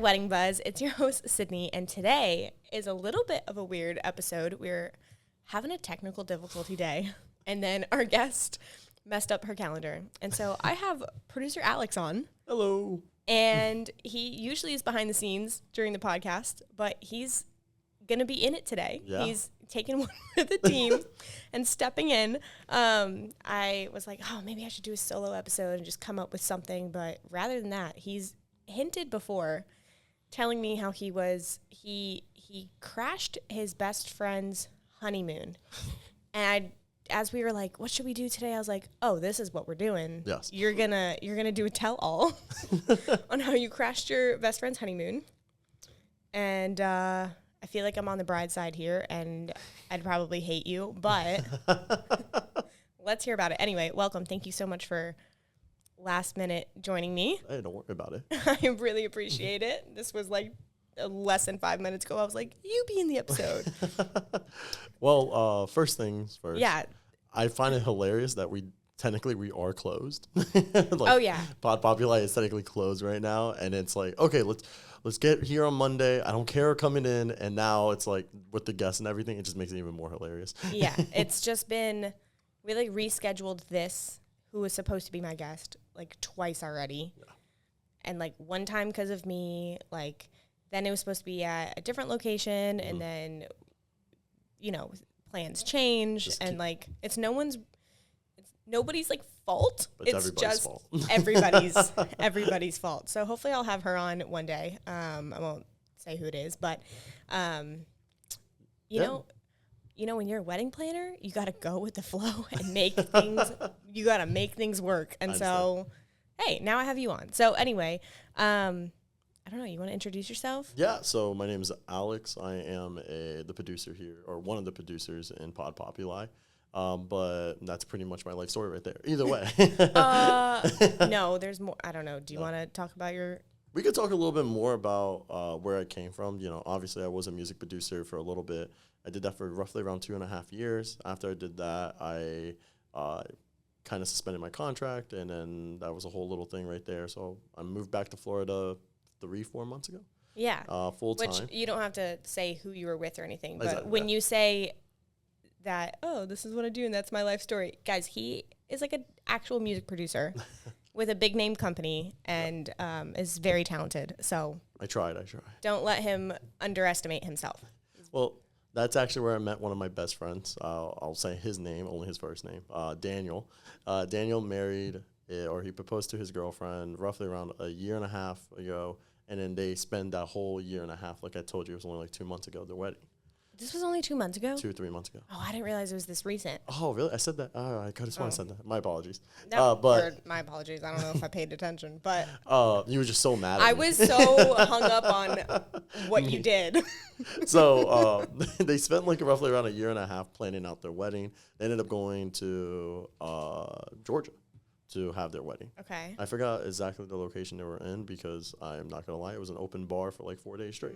Wedding Buzz. It's your host, Sydney, and today is a little bit of a weird episode. We're having a technical difficulty day, and then our guest messed up her calendar. And so I have producer Alex on. Hello. And he usually is behind the scenes during the podcast, but he's going to be in it today. Yeah. He's taking one for the team and stepping in. I was like, oh, maybe I should do a solo episode and just come up with something. But rather than that, he's hinted before telling me how he crashed his best friend's honeymoon. And as we were like, what should we do today? I was like, oh, this is what we're doing. Yes. You're gonna do a tell-all on how you crashed your best friend's honeymoon. And I feel like I'm on the bride's side here, and I'd probably hate you, but let's hear about it. Anyway, welcome. Thank you so much for last minute joining me. Hey, don't worry about it. I really appreciate it. This was like less than 5 minutes ago. I was like, you be in the episode. Well, first things first. Yeah. I find it hilarious that we are closed. Oh yeah. Pod Populi is technically closed right now, and it's like, okay, let's get here on Monday. I don't care coming in, and now it's like with the guests and everything, it just makes it even more hilarious. Yeah, it's just been, we like rescheduled this, who was supposed to be my guest, like twice already. Yeah. And like one time because of me, like then it was supposed to be at a different location, and then, you know, plans change, and like it's nobody's like fault. But it's just fault. everybody's fault. So hopefully I'll have her on one day. I won't say who it is, but you know, when you're a wedding planner, you got to go with the flow and make things. You got to make things work. And so, hey, now I have you on. So anyway, I don't know. You want to introduce yourself? Yeah. So my name is Alex. I am the producer here, or one of the producers in Pod Populi. But that's pretty much my life story right there. Either way. No, there's more. I don't know. Do you want to talk about your... We could talk a little bit more about where I came from. You know, obviously I was a music producer for a little bit. I did that for roughly around 2.5 years. After I did that, I kind of suspended my contract, and then that was a whole little thing right there. So I moved back to Florida 3-4 months ago. Yeah. Full time. Which you don't have to say who you were with or anything. But exactly, when you say that, oh, this is what I do and that's my life story. Guys, he is like an actual music producer with a big name company and is very talented. So I tried. Don't let him underestimate himself. Well, that's actually where I met one of my best friends. I'll say his name, only his first name, Daniel. Daniel married, or he proposed to his girlfriend roughly around 1.5 years ago. And then they spend that whole 1.5 years, like I told you, it was only like 2 months ago, their wedding. This was only 2 months ago? 2 or 3 months ago. Oh, I didn't realize it was this recent. Oh, really? I said that? Oh, I could have sworn I said that. My apologies. No, but my apologies. I don't know if I paid attention, but... you were just so mad at me. I was so hung up on what you did. So they spent like roughly around 1.5 years planning out their wedding. They ended up going to Georgia to have their wedding. Okay. I forgot exactly the location they were in because I'm not going to lie, it was an open bar for like 4 days straight.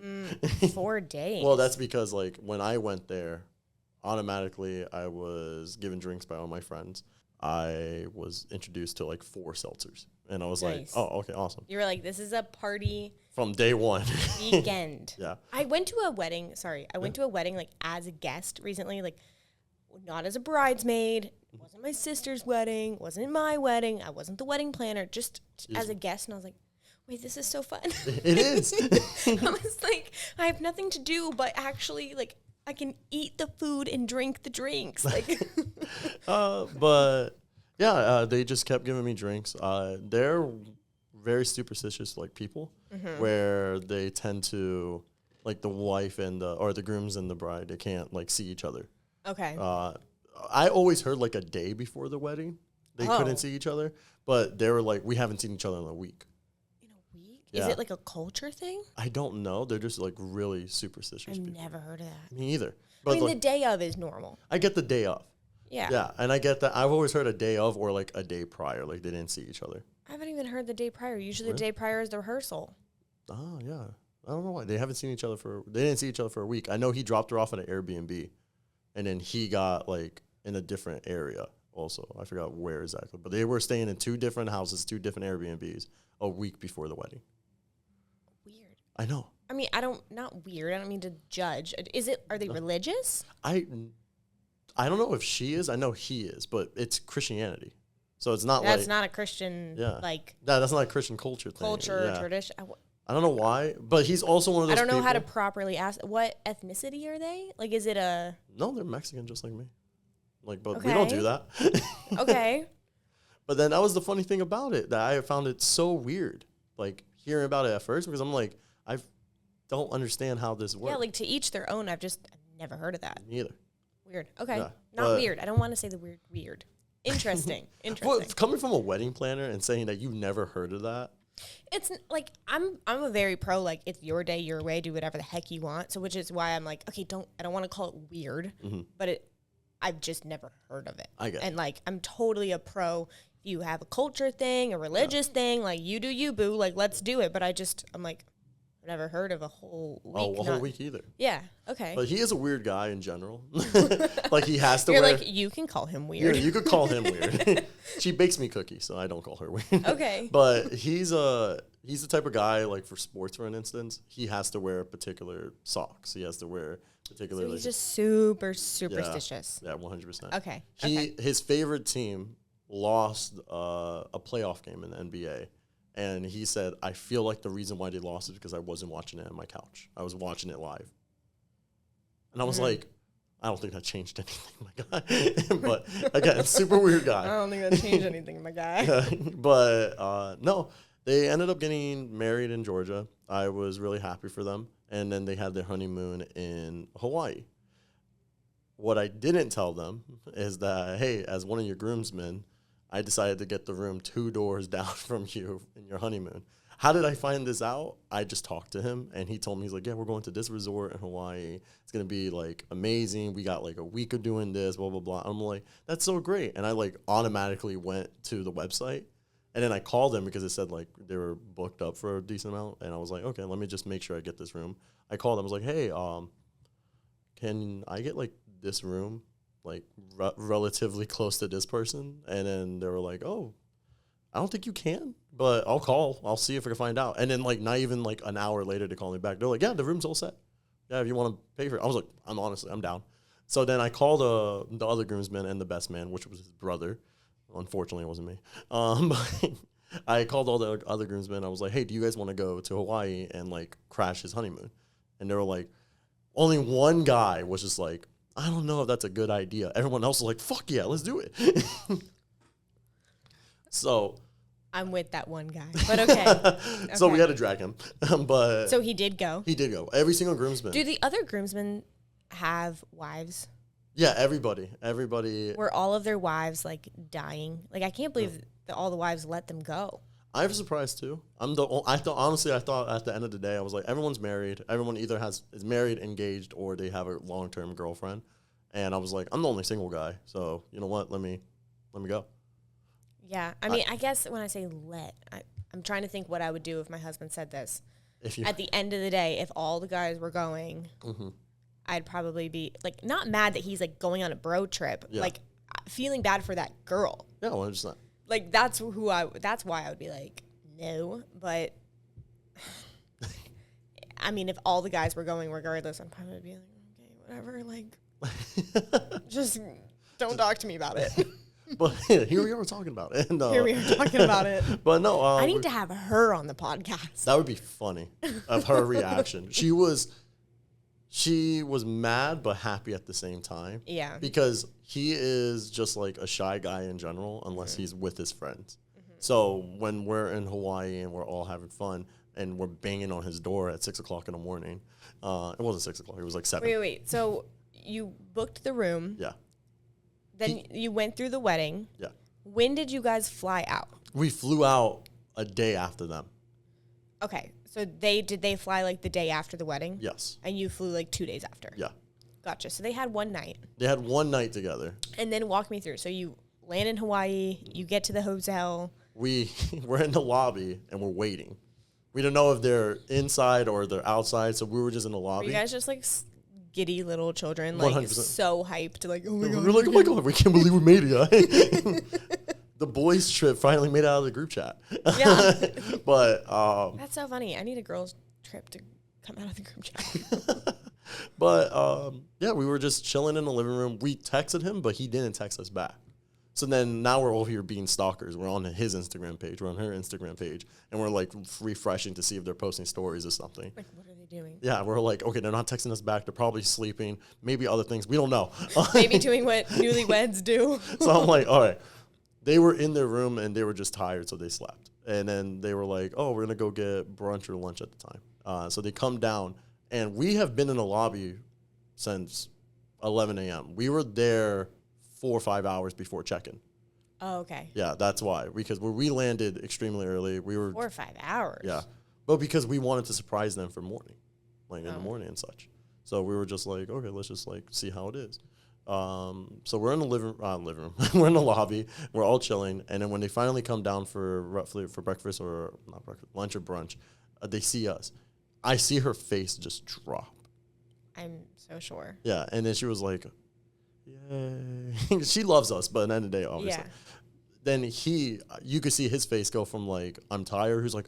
4 days? Well, that's because like when I went there, automatically I was given drinks by all my friends. I was introduced to like 4 seltzers. And I was like, oh, okay, awesome. You were like, this is a party. From day one. Weekend. Yeah. I went to a wedding, went to a wedding like as a guest recently, like not as a bridesmaid. It wasn't my sister's wedding. Wasn't my wedding. I wasn't the wedding planner. Just as a guest. And I was like, wait, this is so fun. It is. I was like, I have nothing to do but actually like I can eat the food and drink the drinks. Like, but yeah, they just kept giving me drinks. They're very superstitious like people, where they tend to like the wife and the grooms and the bride. They can't like see each other. Okay. I always heard like a day before the wedding they couldn't see each other, but they were like, we haven't seen each other in a week. In a week? Yeah. Is it like a culture thing? I don't know. They're just like really superstitious people. I've never heard of that. Me either. But I mean, like, the day of is normal. I get the day of. Yeah. Yeah, and I get that. I've always heard a day of or like a day prior, like they didn't see each other. I haven't even heard the day prior. Usually the day prior is the rehearsal. Oh, yeah. I don't know why. They haven't seen each other they didn't see each other for a week. I know he dropped her off at an Airbnb, and then he got like in a different area also. I forgot where exactly. But they were staying in 2 different houses, 2 different Airbnbs a week before the wedding. Weird. I know. I mean, not weird. I don't mean to judge. Are they religious? I don't know if she is. I know he is, but it's Christianity. So it's not That's not a Christian, that's not a Christian culture thing. Culture, tradition. I don't know why, but he's also one of those I don't know people. how to properly ask. What ethnicity are they? Like, is it a... No, they're Mexican just like me. Like, but Okay. we don't do that. Okay. But then that was the funny thing about it, that I found it so weird, like, hearing about it at first, because I'm like, I don't understand how this works. Yeah, like, to each their own. I've never heard of that. Neither. Weird. Okay. Yeah, Not weird. I don't want to say the word weird. Interesting. Well, coming from a wedding planner and saying that you've never heard of that. It's like, I'm a very pro, like, it's your day, your way, do whatever the heck you want. So, which is why I'm like, okay, I don't want to call it weird, but I've just never heard of it. I get it. And like, I'm totally a pro. If you have a culture thing, a religious thing, like, you do you, boo, like, let's do it. But I'm like, I've never heard of a whole week. Whole week either. Yeah. Okay. But he is a weird guy in general. Like, he has to You're wear. like, you can call him weird. Yeah, you could call him weird. She bakes me cookies, so I don't call her weird. Okay. But he's the type of guy, like, for sports, for an instance, he has to wear particular socks. He has to wear particular. So he's just super superstitious. Yeah, 100%. Okay. His favorite team lost a playoff game in the NBA. And he said, I feel like the reason why they lost is because I wasn't watching it on my couch. I was watching it live. And I was like, I don't think that changed anything, my guy. But again, super weird guy. I don't think that changed anything, my guy. But no, they ended up getting married in Georgia. I was really happy for them. And then they had their honeymoon in Hawaii. What I didn't tell them is that, hey, as one of your groomsmen, I decided to get the room 2 doors down from you in your honeymoon. How did I find this out? I just talked to him, and he told me, he's like, yeah, we're going to this resort in Hawaii. It's going to be, like, amazing. We got, like, a week of doing this, blah, blah, blah. I'm like, that's so great. And I, like, automatically went to the website, and then I called them because it said, like, they were booked up for a decent amount. And I was like, okay, let me just make sure I get this room. I called them. I was like, hey, can I get, like, this room? Like, relatively close to this person. And then they were like, oh, I don't think you can, but I'll call. I'll see if I can find out. And then, like, not even, like, an hour later, they call me back. They're like, yeah, the room's all set. Yeah, if you want to pay for it. I was like, I'm down. So then I called the other groomsman and the best man, which was his brother. Unfortunately, it wasn't me. But I called all the other groomsmen. I was like, hey, do you guys want to go to Hawaii and, like, crash his honeymoon? And they were like, only one guy was just like, I don't know if that's a good idea. Everyone else was like, fuck yeah, let's do it. So I'm with that one guy, but okay. So we had to drag him. But so he did go. He did go. Every single groomsman. Do the other groomsmen have wives? Yeah, everybody. Were all of their wives, like, dying? Like, I can't believe that all the wives let them go. I was surprised too. I thought at the end of the day, I was like, everyone's married. Everyone either is married, engaged, or they have a long-term girlfriend. And I was like, I'm the only single guy. So you know what? Let me go. Yeah. I mean, I guess when I say I'm trying to think what I would do if my husband said this. At the end of the day, if all the guys were going, I'd probably be, like, not mad that he's, like, going on a bro trip. Yeah. Like, feeling bad for that girl. Yeah, 100%. Like, that's why I would be like, no. But, I mean, if all the guys were going regardless, I'd probably be like, okay, whatever. Like, just don't talk to me about it. But here we are talking about it. And, here we are talking about it. But no. I need to have her on the podcast. That would be funny, of her reaction. She was mad but happy at the same time. Yeah. Because he is just, like, a shy guy in general, unless he's with his friends. So when we're in Hawaii and we're all having fun and we're banging on his door at 6 o'clock in the morning, it wasn't 6 o'clock, it was like 7. Wait. So you booked the room. Yeah. Then you went through the wedding. Yeah. When did you guys fly out? We flew out a day after them. Okay. So did they fly, like, the day after the wedding? Yes. And you flew, like, 2 days after? Yeah. Gotcha. So they had one night. They had one night together. And then walk me through. So you land in Hawaii, you get to the hotel. We're in the lobby and we're waiting. We don't know if they're inside or they're outside, so we were just in the lobby. Were you guys just, like, giddy little children, like, 100%. So hyped, like, oh my god. We were like, oh my god, we can't believe we made it. The boys trip finally made it out of the group chat. Yeah. But that's so funny. I need a girls trip to come out of the group chat. But, yeah, we were just chilling in the living room. We texted him, but he didn't text us back. So then now we're over here being stalkers. We're on his Instagram page. We're on her Instagram page. And we're, like, refreshing to see if they're posting stories or something. Like, what are they doing? Yeah, we're like, okay, they're not texting us back. They're probably sleeping. Maybe other things. We don't know. Maybe doing what newlyweds do. So I'm like, all right. They were in their room, and they were just tired, so they slept. And then they were like, oh, we're going to go get brunch or lunch at the time. So they come down, and we have been in the lobby since 11 a.m. We were there 4 or 5 hours before check-in. Oh, okay. Yeah, that's why. Because we landed extremely early. We were 4 or 5 hours. Yeah. But because we wanted to surprise them for morning, like in the morning and such. So we were just like, okay, let's just like see how it is. So we're in the living room. We're in the lobby. We're all chilling. And then when they finally come down for breakfast or not breakfast, lunch or brunch, they see us. I see her face just drop. I'm so sure. Yeah. And then she was like, yay. She loves us, but at the end of the day, obviously. Yeah. Then you could see his face go from like, I'm tired. He's like,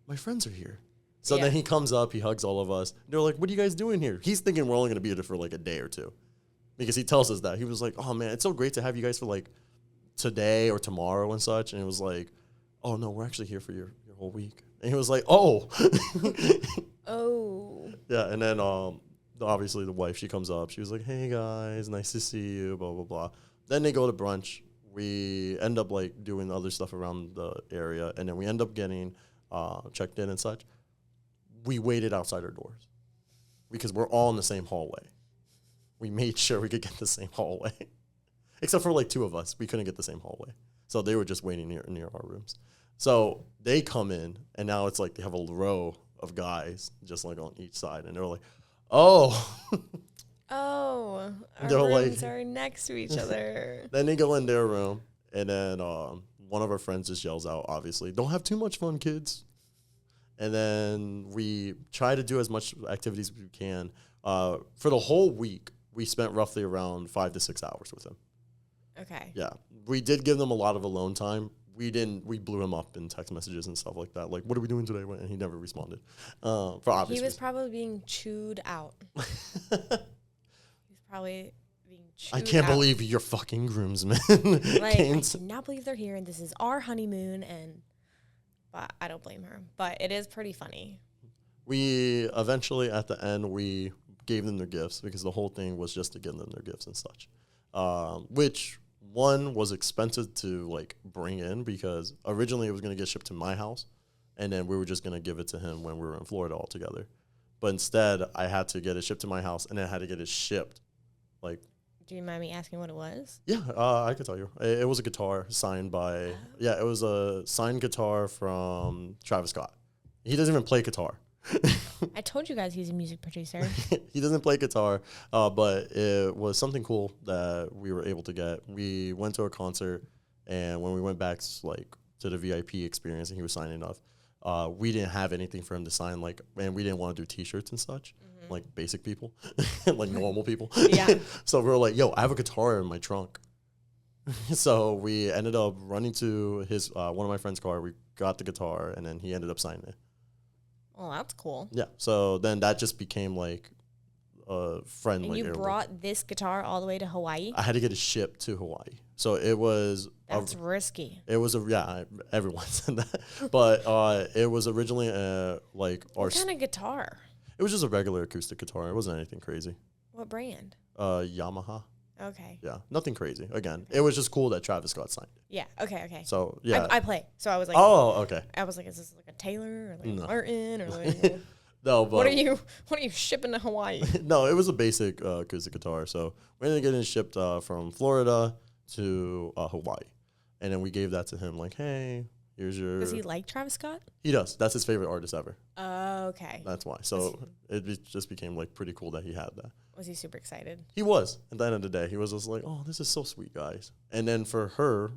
my friends are here. So then he comes up, he hugs all of us. They're like, what are you guys doing here? He's thinking we're only going to be there for like a day or two. Because he tells us that. He was like, oh man, it's so great to have you guys for like today or tomorrow and such. And it was like, oh no, we're actually here for your whole week. And he was like, oh. Oh. Yeah, and then obviously the wife, she comes up. She was like, hey guys, nice to see you, blah, blah, blah. Then they go to brunch. We end up like doing other stuff around the area. And then we end up getting checked in and such. We waited outside our doors because we're all in the same hallway. We made sure we could get the same hallway. Except for like 2 of us. We couldn't get the same hallway. So they were just waiting near our rooms. So they come in, and now it's like they have a row of guys just like on each side. And they're like, oh. Oh, our They're rooms like, are next to each other. Then they go in their room, and then one of our friends just yells out, obviously, don't have too much fun, kids. And then we try to do as much activities as we can. For the whole week, we spent roughly around 5 to 6 hours with him. Okay. Yeah. We did give them a lot of alone time. We blew him up in text messages and stuff like that. Like, what are we doing today? And he never responded. For obvious He was reasons. probably being chewed out. He's probably being chewed out. I can't believe your fucking groomsmen Like, came I to. cannot believe they're here, and this is our honeymoon, but I don't blame her. But it is pretty funny. We eventually, at the end, we gave them their gifts because the whole thing was just to give them their gifts and such. Which one was expensive to like bring in because originally it was going to get shipped to my house, and then we were just going to give it to him when we were in Florida all together. But instead, I had to get it shipped to my house, and then I had to get it shipped. Like, Do you mind me asking what it was? yeah, I could tell you. It was a guitar signed by, yeah, it was a signed guitar from Travis Scott. He doesn't even play guitar. I told you guys he's a music producer. He doesn't play guitar, but it was something cool that we were able to get. We went to a concert, and when we went back like to the VIP experience and he was signing off, we didn't have anything for him to sign, like, and we didn't want to do T-shirts and such, like basic people, like normal people. Yeah. So we were like, yo, I have a guitar in my trunk. So we ended up running to his one of my friend's car. We got the guitar, and then he ended up signing it. Oh, that's cool. Yeah. So then that just became like a friend. And like you heirloom. brought this guitar all the way to Hawaii? I had to get it shipped to Hawaii. So it was. That's risky. It was everyone said that, but it was originally like our. What kind of guitar? It was just a regular acoustic guitar. It wasn't anything crazy. What brand? Yamaha. Okay. Yeah, nothing crazy. Again, it was just cool that Travis Scott signed it. Yeah. Okay. So yeah. I play. So I was like, oh, okay. I was like, is this like a Taylor or like No. a Martin or like No, but what are you shipping to Hawaii? no, it was a basic acoustic guitar. So we ended up getting it shipped from Florida to Hawaii, and then we gave that to him. Like, hey, here's your. Does he like Travis Scott? He does. That's his favorite artist ever. Okay. That's why. So just became like pretty cool that he had that. Was he super excited? He was. At the end of the day, he was just like, oh, this is so sweet, guys. And then for her,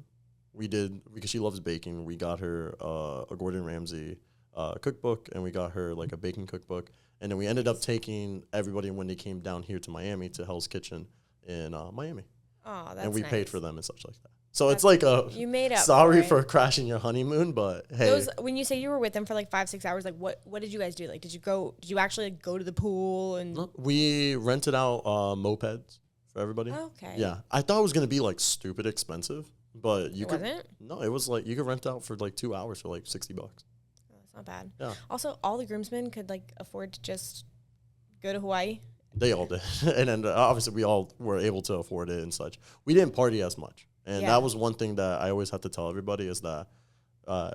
we did, because she loves baking, we got her a Gordon Ramsay cookbook, and we got her like a baking cookbook. And then we ended up taking everybody when they came down here to Miami to Hell's Kitchen in Miami. Oh, that's And we nice. paid for them and such like that. So it's like you made up. Sorry for crashing your honeymoon, but hey. When you say you were with them for like 5-6 hours, like what did you guys do? Like, did you actually like, go to the pool and? No, we rented out mopeds for everybody. Oh, okay. Yeah, I thought it was gonna be like stupid expensive, but It wasn't? No, it was like you could rent out for like 2 hours for like $60. Oh, that's not bad. Yeah. Also, all the groomsmen could like afford to just go to Hawaii. They all did, and then obviously we all were able to afford it and such. We didn't party as much. And that was one thing that I always have to tell everybody is that,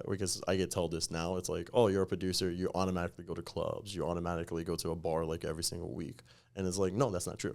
because I get told this now, it's like, oh, you're a producer, you automatically go to clubs, you automatically go to a bar like every single week. And it's like, no, that's not true.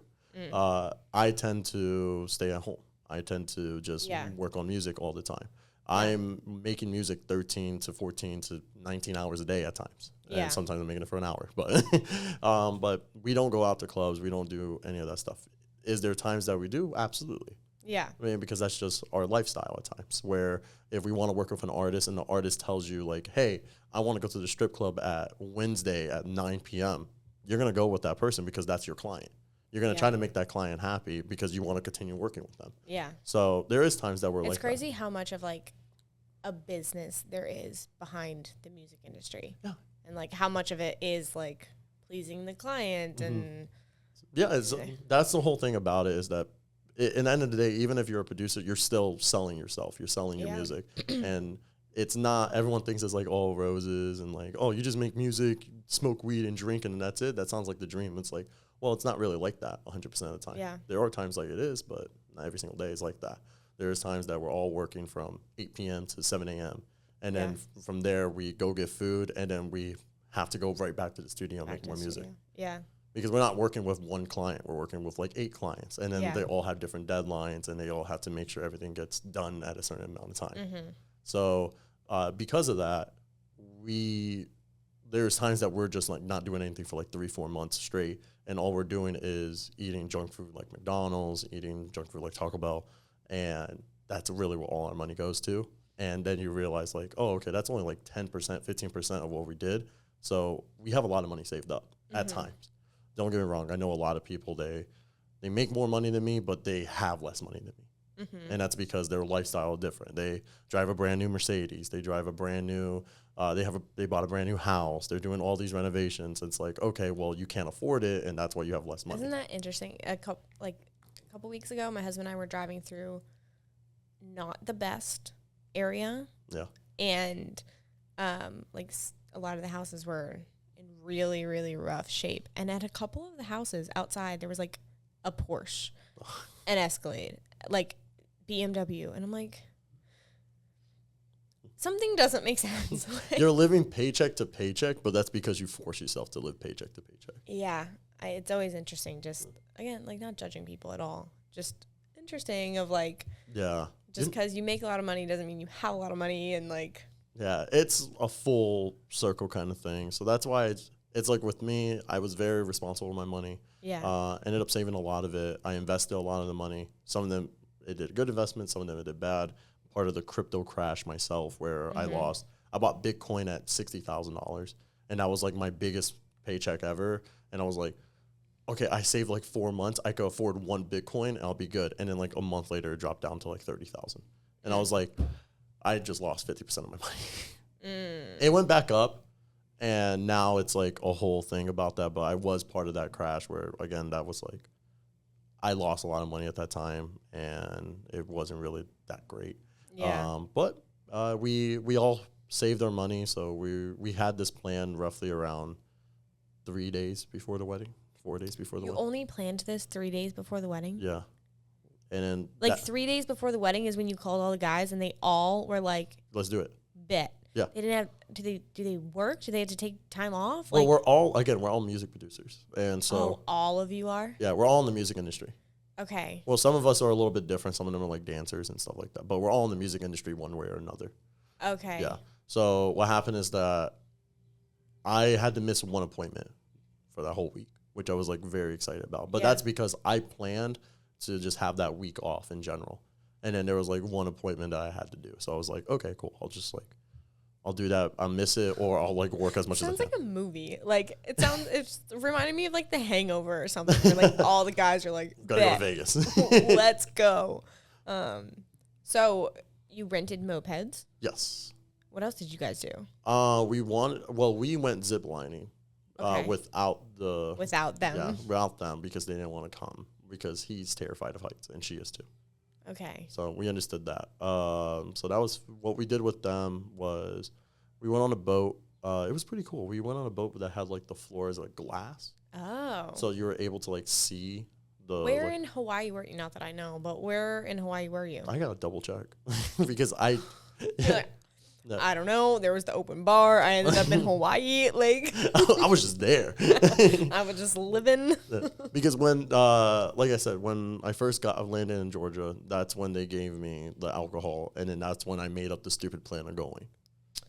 I tend to stay at home. I tend to just work on music all the time. I'm making music 13 to 14 to 19 hours a day at times. And sometimes I'm making it for an hour. But we don't go out to clubs. We don't do any of that stuff. Is there times that we do? Absolutely. Yeah. I mean, because that's just our lifestyle at times, where if we want to work with an artist and the artist tells you like, hey, I want to go to the strip club at Wednesday at 9 p.m., you're going to go with that person because that's your client. You're going to try to make that client happy because you want to continue working with them. Yeah. So there is times that we're It's crazy how much of like a business there is behind the music industry. Yeah. And like how much of it is like pleasing the client and. Yeah, that's the whole thing about it is that in the end of the day, even if you're a producer, you're still selling yourself. You're selling your music. And it's not, everyone thinks it's like all roses and like, oh, you just make music, smoke weed and drink and that's it. That sounds like the dream. It's like, well, it's not really like that 100% of the time. Yeah. There are times like it is, but not every single day is like that. There's times that we're all working from 8 p.m. to 7 a.m. And then from there, we go get food and then we have to go right back to the studio and make more music. Yeah. Because we're not working with one client. We're working with like 8 clients. And then they all have different deadlines and they all have to make sure everything gets done at a certain amount of time. So because of that, there's times that we're just like not doing anything for like 3-4 months straight. And all we're doing is eating junk food like McDonald's, eating junk food like Taco Bell. And that's really what all our money goes to. And then you realize like, oh, okay, that's only like 10%, 15% of what we did. So we have a lot of money saved up at times. Don't get me wrong. I know a lot of people, they make more money than me, but they have less money than me. And that's because their lifestyle is different. They drive a brand new Mercedes. They drive a brand new, they bought a brand new house. They're doing all these renovations. It's like, okay, well, you can't afford it, and that's why you have less money. Isn't that interesting? A couple weeks ago, my husband and I were driving through not the best area. Yeah. And a lot of the houses were in really, really rough shape. And at a couple of the houses outside, there was like a Porsche, an Escalade, like BMW. And I'm like, something doesn't make sense. You're living paycheck to paycheck, but that's because you force yourself to live paycheck to paycheck. Yeah. It's always interesting. Just, again, like not judging people at all. Just interesting of like, just because you make a lot of money doesn't mean you have a lot of money and like. Yeah, it's a full circle kind of thing. So that's why it's like with me, I was very responsible with my money. Yeah. Ended up saving a lot of it. I invested a lot of the money. Some of them, it did good investments. Some of them, it did bad. Part of the crypto crash myself where I bought Bitcoin at $60,000. And that was like my biggest paycheck ever. And I was like, okay, I saved like 4 months. I could afford 1 Bitcoin and I'll be good. And then like a month later, it dropped down to like 30,000. And I was like, I just lost 50% of my money. It went back up, and now it's like a whole thing about that. But I was part of that crash where, again, that was like, I lost a lot of money at that time, and it wasn't really that great. Yeah. But we all saved our money, so we had this plan roughly around 3 days before the wedding, 4 days before the wedding. You only planned this 3 days before the wedding? Yeah. And then like 3 days before the wedding is when you called all the guys and they all were like, let's do it. Bet. Yeah. They didn't have, do they work? Do they have to take time off? Well, we're all music producers. And so. All of you are? Yeah, we're all in the music industry. Okay. Well, some of us are a little bit different. Some of them are like dancers and stuff like that. But we're all in the music industry one way or another. Okay. Yeah. So what happened is that I had to miss 1 appointment for that whole week, which I was like very excited about. But that's because I planned to just have that week off in general. And then there was like 1 appointment that I had to do. So I was like, okay, cool. I'll do that. I'll miss it or I'll like work as much as I can. Sounds like a movie. Like it's reminded me of like The Hangover or something where like all the guys are like, gotta go to Vegas. Let's go. So you rented mopeds. Yes. What else did you guys do? We went ziplining without them. Yeah, without them because they didn't want to come because he's terrified of heights and she is too. Okay. So we understood that. So that was what we did with them was we went on a boat. It was pretty cool. We went on a boat that had like the floors like glass. Oh. So you were able to like see the. Where in Hawaii were you? Not that I know, but where in Hawaii were you? I gotta double check because I. No. I don't know. There was the open bar. I ended up in Hawaii. Like I was just there. I was just living. Because when, like I said, when I first landed in Georgia, that's when they gave me the alcohol, and then that's when I made up the stupid plan of going.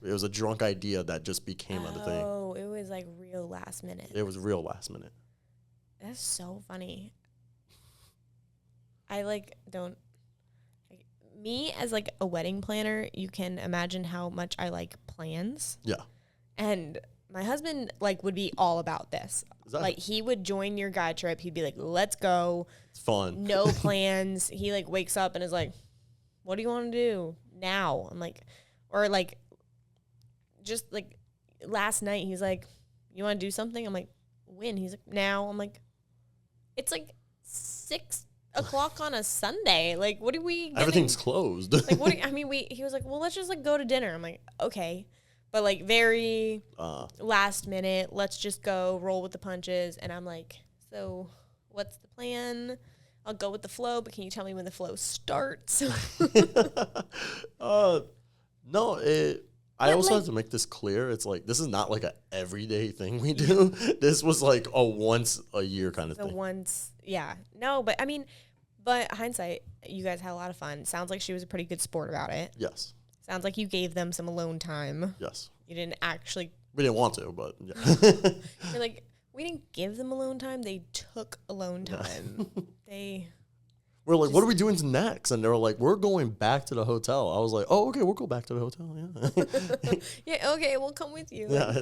It was a drunk idea that just became a thing. Oh, it was like real last minute. It was real last minute. That's so funny. I like don't. Me as like a wedding planner, you can imagine how much I like plans. Yeah. And my husband like would be all about this. Like he would join your guy trip. He'd be like, "Let's go." It's fun. No plans. He like wakes up and is like, "What do you want to do now?" I'm like, or like, just like last night, he's like, "You want to do something?" I'm like, "When?" He's like, "Now." I'm like, "It's like 6 o'clock on a Sunday. Like, what are we getting? Everything's closed." Like, what? He was like, "Well, let's just like go to dinner." I'm like, "Okay," but like very last minute. Let's just go roll with the punches. And I'm like, "So, what's the plan?" I'll go with the flow, but can you tell me when the flow starts? No, I also have to make this clear. It's like, this is not like a everyday thing we do. This was like a once a year kind of thing. Yeah. No, but I mean, but hindsight, you guys had a lot of fun. Sounds like she was a pretty good sport about it. Yes. Sounds like you gave them some alone time. Yes. You didn't actually. We didn't want to, but yeah. You're like, we didn't give them alone time. They took alone time. We're like, what are we doing next? And they were like, we're going back to the hotel. I was like, oh, okay, we'll go back to the hotel. Yeah. Yeah, okay, we'll come with you. Yeah,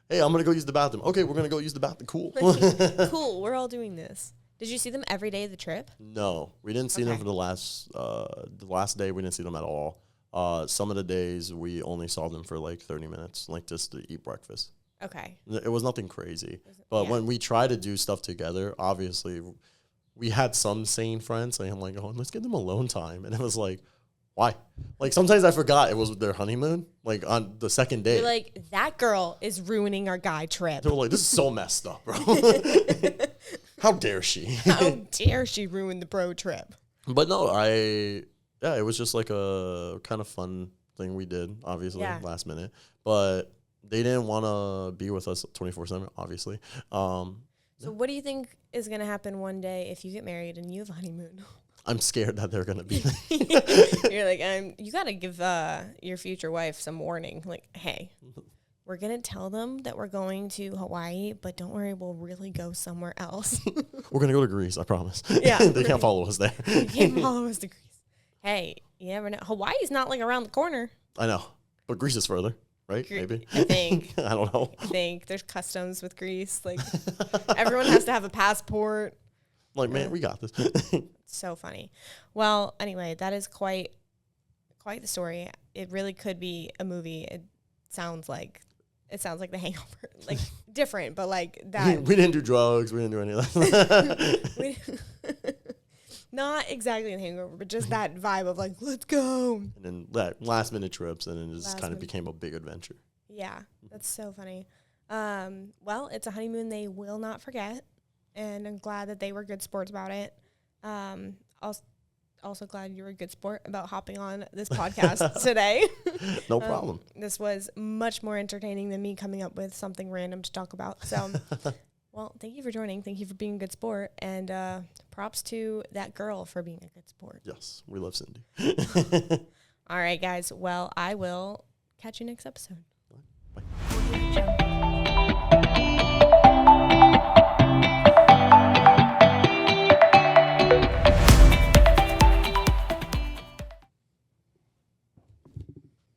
hey, I'm going to go use the bathroom. Okay, we're going to go use the bathroom. Cool. Cool, we're all doing this. Did you see them every day of the trip? No, we didn't see them for the last day. We didn't see them at all. Some of the days we only saw them for like 30 minutes, like just to eat breakfast. Okay. It was nothing crazy. But when we try to do stuff together, obviously we had some sane friends saying, like, oh, let's give them alone time. And it was like, why? Like, sometimes I forgot it was their honeymoon, like, on the second day. You're like, that girl is ruining our guy trip. They were like, this is so messed up, bro. How dare she? How dare she ruin the bro trip? But no, it was just like a kind of fun thing we did, obviously, last minute. But they didn't want to be with us 24/7, obviously. So what do you think is going to happen one day if you get married and you have a honeymoon? I'm scared that they're going to be You're like, you got to give your future wife some warning. Like, hey, we're going to tell them that we're going to Hawaii, but don't worry, we'll really go somewhere else. We're going to go to Greece, I promise. Yeah. They can't follow us there. They can't follow us to Greece. Hey, you never know. Hawaii's not like around the corner. I know, but Greece is further. Right? Maybe. I think. I don't know. I think there's customs with Greece. Like, everyone has to have a passport. Like, man, we got this. So funny. Well, anyway, that is quite the story. It really could be a movie. It sounds like The Hangover. Like, different, but like that. We didn't do drugs. We didn't do any of that. Not exactly The Hangover, but just that vibe of like, let's go. And then that last minute trips, and then it just kind of became a big adventure. Yeah, that's so funny. Well, it's a honeymoon they will not forget, and I'm glad that they were good sports about it. Also glad you were a good sport about hopping on this podcast today. No problem. This was much more entertaining than me coming up with something random to talk about. So, well, thank you for joining. Thank you for being a good sport. And props to that girl for being a good sport. Yes, we love Cindy. All right, guys. Well, I will catch you next episode. Bye.